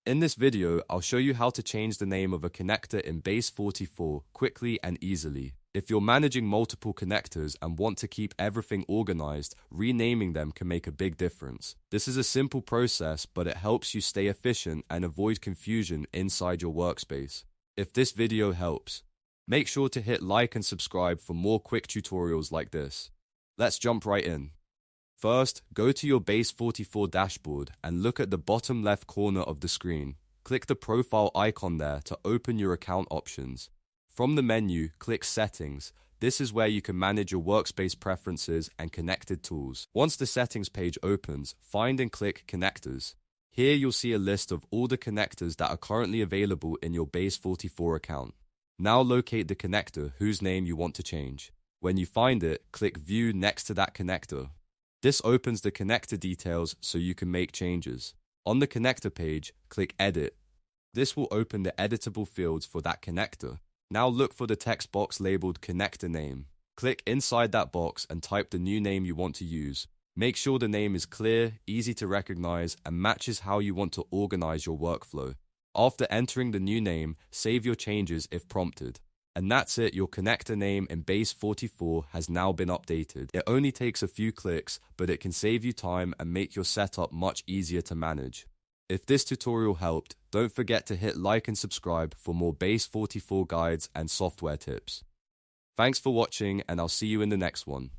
In this video, I'll show you how to change the name of a connector in Base44 quickly and easily. If you're managing multiple connectors and want to keep everything organized, renaming them can make a big difference. This is a simple process, but it helps you stay efficient and avoid confusion inside your workspace. If this video helps, make sure to hit like and subscribe for more quick tutorials like this. Let's jump right in. First, go to your Base44 dashboard and look at the bottom left corner of the screen. Click the profile icon there to open your account options. From the menu, click Settings. This is where you can manage your workspace preferences and connected tools. Once the settings page opens, find and click Connectors. Here you'll see a list of all the connectors that are currently available in your Base44 account. Now locate the connector whose name you want to change. When you find it, click View next to that connector. This opens the connector details so you can make changes. On the connector page, click Edit. This will open the editable fields for that connector. Now look for the text box labeled Connector Name. Click inside that box and type the new name you want to use. Make sure the name is clear, easy to recognize, and matches how you want to organize your workflow. After entering the new name, save your changes if prompted. And that's it, your connector name in Base44 has now been updated. It only takes a few clicks, but it can save you time and make your setup much easier to manage. If this tutorial helped, don't forget to hit like and subscribe for more Base44 guides and software tips. Thanks for watching, and I'll see you in the next one.